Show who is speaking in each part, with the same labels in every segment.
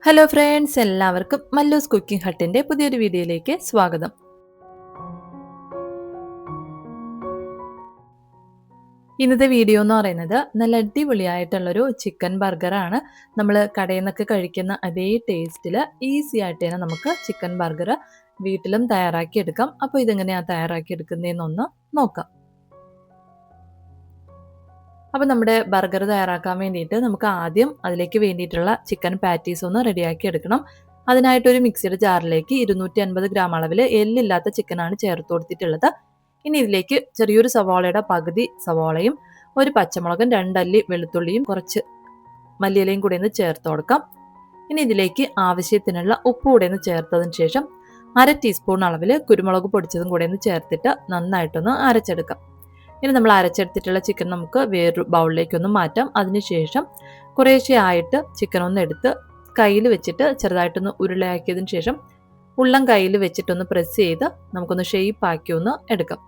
Speaker 1: Hello friends, എല്ലാവർക്കും Mallus cooking ഹട്ടിൻ്റെ പുതിയൊരു വീഡിയോയിലേക്ക് സ്വാഗതം. ഇന്നത്തെ വീഡിയോ എന്ന് പറയുന്നത് നല്ല അടിപൊളിയായിട്ടുള്ളൊരു ചിക്കൻ ബർഗറാണ്. നമ്മൾ കടയിൽ നിന്നൊക്കെ കഴിക്കുന്ന അതേ ടേസ്റ്റിൽ ഈസി ആയിട്ട് തന്നെ നമുക്ക് ചിക്കൻ ബർഗർ വീട്ടിലും തയ്യാറാക്കിയെടുക്കാം. അപ്പോൾ ഇതെങ്ങനെയാണ് തയ്യാറാക്കിയെടുക്കുന്നതെന്നൊന്ന് നോക്കാം. അപ്പോൾ നമ്മുടെ ബർഗർ തയ്യാറാക്കാൻ വേണ്ടിയിട്ട് നമുക്ക് ആദ്യം അതിലേക്ക് വേണ്ടിയിട്ടുള്ള ചിക്കൻ പാറ്റീസ് ഒന്ന് റെഡിയാക്കി എടുക്കണം. അതിനായിട്ടൊരു മിക്സിയുടെ ജാറിലേക്ക് 250 ഗ്രാം അളവിൽ എല്ലില്ലാത്ത ചിക്കനാണ് ചേർത്ത് കൊടുത്തിട്ടുള്ളത്. ഇനി ഇതിലേക്ക് ചെറിയൊരു സവാളയുടെ പകുതി സവാളയും ഒരു പച്ചമുളകും 2 അല്ലി വെളുത്തുള്ളിയും കുറച്ച് മല്ലിയിലയും കൂടി ഒന്ന് ചേർത്ത് കൊടുക്കാം. ഇനി ഇതിലേക്ക് ആവശ്യത്തിനുള്ള ഉപ്പ് കൂടെ ഒന്ന് ചേർത്തതിന് ശേഷം 1/2 ടീസ്പൂൺ അളവിൽ കുരുമുളക് പൊടിച്ചതും കൂടെ ഒന്ന് ചേർത്തിട്ട് നന്നായിട്ടൊന്ന് അരച്ചെടുക്കാം. ഇനി നമ്മൾ അരച്ചെടുത്തിട്ടുള്ള ചിക്കൻ നമുക്ക് വേറൊരു ബൗളിലേക്കൊന്ന് മാറ്റാം. അതിനുശേഷം കുറേശ്ശെ ആയിട്ട് ചിക്കൻ ഒന്ന് എടുത്ത് കയ്യിൽ വെച്ചിട്ട് ചെറുതായിട്ടൊന്ന് ഉരുളയാക്കിയതിന് ശേഷം ഉള്ളം കയ്യിൽ വെച്ചിട്ടൊന്ന് പ്രസ് ചെയ്ത് നമുക്കൊന്ന് ഷേപ്പ് ആക്കി ഒന്ന് എടുക്കാം.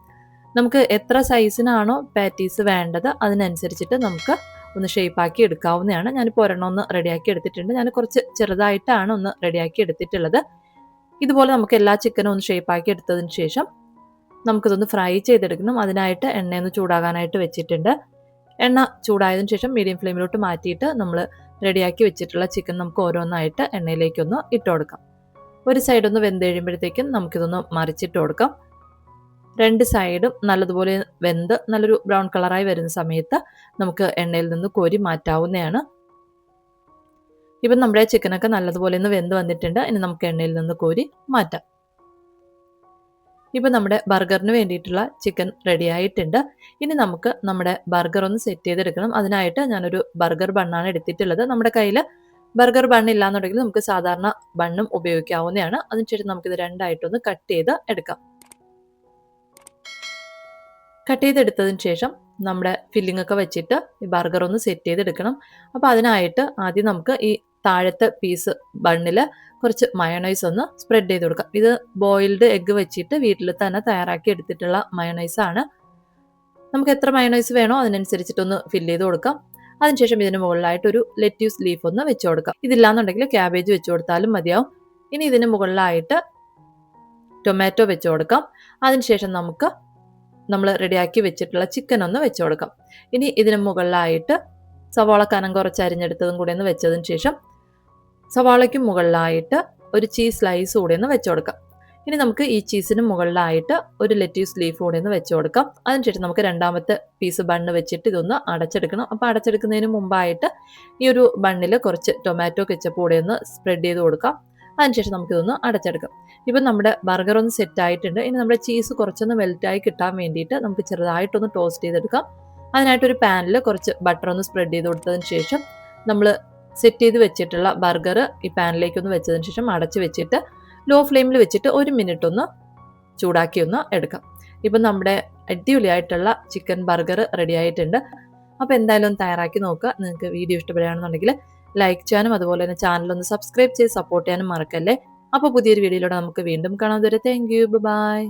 Speaker 1: നമുക്ക് എത്ര സൈസിനാണോ പാറ്റീസ് വേണ്ടത് അതിനനുസരിച്ചിട്ട് നമുക്ക് ഒന്ന് ഷേപ്പ് ആക്കി എടുക്കാവുന്നതാണ്. ഞാനിപ്പോൾ ഒരെണ്ണം ഒന്ന് റെഡിയാക്കി എടുത്തിട്ടുണ്ട്. ഞാൻ കുറച്ച് ചെറുതായിട്ടാണ് ഒന്ന് റെഡിയാക്കി എടുത്തിട്ടുള്ളത്. ഇതുപോലെ നമുക്ക് എല്ലാ ചിക്കനും ഒന്ന് ഷേപ്പ് ആക്കി എടുത്തതിന് ശേഷം നമുക്കിതൊന്ന് ഫ്രൈ ചെയ്തെടുക്കണം. അതിനായിട്ട് എണ്ണയൊന്ന് ചൂടാകാനായിട്ട് വെച്ചിട്ടുണ്ട്. എണ്ണ ചൂടായതിനു ശേഷം മീഡിയം ഫ്ലെയിമിലോട്ട് മാറ്റിയിട്ട് നമ്മൾ റെഡിയാക്കി വെച്ചിട്ടുള്ള ചിക്കൻ നമുക്ക് ഓരോന്നായിട്ട് എണ്ണയിലേക്കൊന്ന് ഇട്ട് കൊടുക്കാം. ഒരു സൈഡൊന്ന് വെന്ത് കഴിയുമ്പോഴത്തേക്കും നമുക്കിതൊന്ന് മറിച്ചിട്ട് കൊടുക്കാം. 2 സൈഡും നല്ലതുപോലെ വെന്ത് നല്ലൊരു ബ്രൗൺ കളറായി വരുന്ന സമയത്ത് നമുക്ക് എണ്ണയിൽ നിന്ന് കോരി മാറ്റാവുന്നതാണ്. ഇപ്പം നമ്മുടെ ചിക്കനൊക്കെ നല്ലതുപോലെ ഒന്ന് വെന്ത് വന്നിട്ടുണ്ട്. ഇനി നമുക്ക് എണ്ണയിൽ നിന്ന് കോരി മാറ്റാം. ഇപ്പം നമ്മുടെ ബർഗറിന് വേണ്ടിയിട്ടുള്ള ചിക്കൻ റെഡി ആയിട്ടുണ്ട്. ഇനി നമുക്ക് നമ്മുടെ ബർഗർ ഒന്ന് സെറ്റ് ചെയ്തെടുക്കണം. അതിനായിട്ട് ഞാനൊരു ബർഗർ ബണ്ണാണ് എടുത്തിട്ടുള്ളത്. നമ്മുടെ കയ്യിൽ ബർഗർ ബണ്ണ് ഇല്ലാന്നുണ്ടെങ്കിൽ നമുക്ക് സാധാരണ ബണ്ണും ഉപയോഗിക്കാവുന്നതാണ്. അതിനുശേഷം നമുക്കിത് രണ്ടായിട്ടൊന്ന് കട്ട് ചെയ്ത് എടുക്കാം. കട്ട് ചെയ്തെടുത്തതിന് ശേഷം നമ്മുടെ ഫില്ലിംഗ് ഒക്കെ വെച്ചിട്ട് ഈ ബർഗർ ഒന്ന് സെറ്റ് ചെയ്തെടുക്കണം. അപ്പോൾ അതിനായിട്ട് ആദ്യം നമുക്ക് ഈ താഴത്തെ പീസ് ബണ്ണിൽ കുറച്ച് മയോണൈസ് ഒന്ന് സ്പ്രെഡ് ചെയ്ത് കൊടുക്കാം. ഇത് ബോയിൽഡ് എഗ്ഗ് വെച്ചിട്ട് വീട്ടിൽ തന്നെ തയ്യാറാക്കി എടുത്തിട്ടുള്ള മയോണൈസാണ്. നമുക്ക് എത്ര മയോണൈസ് വേണോ അതിനനുസരിച്ചിട്ടൊന്ന് ഫില്ല് ചെയ്ത് കൊടുക്കാം. അതിനുശേഷം ഇതിന് മുകളിലായിട്ടൊരു ലെറ്റ്യൂസ് ലീഫ് ഒന്ന് വെച്ച് കൊടുക്കാം. ഇതില്ലാന്നുണ്ടെങ്കിൽ ക്യാബേജ് വെച്ച് കൊടുത്താലും മതിയാവും. ഇനി ഇതിന് മുകളിലായിട്ട് ടൊമാറ്റോ വെച്ച് കൊടുക്കാം. അതിനുശേഷം നമുക്ക് നമ്മൾ റെഡിയാക്കി വെച്ചിട്ടുള്ള ചിക്കൻ ഒന്ന് വെച്ച് കൊടുക്കാം. ഇനി ഇതിന് മുകളിലായിട്ട് സവാള കനം കുറച്ച് അരിഞ്ഞെടുത്തതും കൂടെ ഒന്ന് വെച്ചതിന് ശേഷം സവാളയ്ക്ക് മുകളിലായിട്ട് ഒരു ചീസ് സ്ലൈസ് കൂടെ ഒന്ന് വെച്ച് കൊടുക്കാം. ഇനി നമുക്ക് ഈ ചീസിന് മുകളിലായിട്ട് ഒരു ലെറ്റ്യൂസ് ലീഫ് കൂടെ ഒന്ന് വെച്ച് കൊടുക്കാം. അതിനുശേഷം നമുക്ക് രണ്ടാമത്തെ പീസ് ബണ്ണ് വെച്ചിട്ട് ഇതൊന്ന് അടച്ചെടുക്കണം. അപ്പോൾ അടച്ചെടുക്കുന്നതിന് മുമ്പായിട്ട് ഈ ഒരു ബണ്ണിൽ കുറച്ച് ടൊമാറ്റോ കെച്ചപ്പ് കൂടെ ഒന്ന് സ്പ്രെഡ് ചെയ്ത് കൊടുക്കാം. അതിനുശേഷം നമുക്കിതൊന്ന് അടച്ചെടുക്കാം. ഇപ്പം നമ്മുടെ ബർഗർ ഒന്ന് സെറ്റ് ആയിട്ടുണ്ട്. ഇനി നമ്മുടെ ചീസ് കുറച്ചൊന്ന് മെൽറ്റായി കിട്ടാൻ വേണ്ടിയിട്ട് നമുക്ക് ചെറുതായിട്ടൊന്ന് ടോസ്റ്റ് ചെയ്തെടുക്കാം. അതിനായിട്ടൊരു പാനിൽ കുറച്ച് ബട്ടർ ഒന്ന് സ്പ്രെഡ് ചെയ്ത് കൊടുത്തതിന് ശേഷം നമ്മൾ സെറ്റ് ചെയ്ത് വെച്ചിട്ടുള്ള ബർഗർ ഈ പാനിലേക്കൊന്ന് വെച്ചതിന് ശേഷം അടച്ച് വെച്ചിട്ട് ലോ ഫ്ലെയിമിൽ വെച്ചിട്ട് 1 മിനിറ്റ് ഒന്ന് ചൂടാക്കി ഒന്ന് എടുക്കാം. ഇപ്പം നമ്മുടെ അടിപൊളിയായിട്ടുള്ള ചിക്കൻ ബർഗർ റെഡി ആയിട്ടുണ്ട്. അപ്പോൾ എന്തായാലും ഒന്ന് തയ്യാറാക്കി നോക്കുക. നിങ്ങൾക്ക് വീഡിയോ ഇഷ്ടപ്പെടുകയാണെന്നുണ്ടെങ്കിൽ ലൈക്ക് ചെയ്യാനും അതുപോലെ തന്നെ ചാനലൊന്ന് സബ്സ്ക്രൈബ് ചെയ്ത് സപ്പോർട്ട് ചെയ്യാനും മറക്കല്ലേ. അപ്പോൾ പുതിയൊരു വീഡിയോയിലൂടെ നമുക്ക് വീണ്ടും കാണാം. അതുവരെ താങ്ക് യു, ബൈ.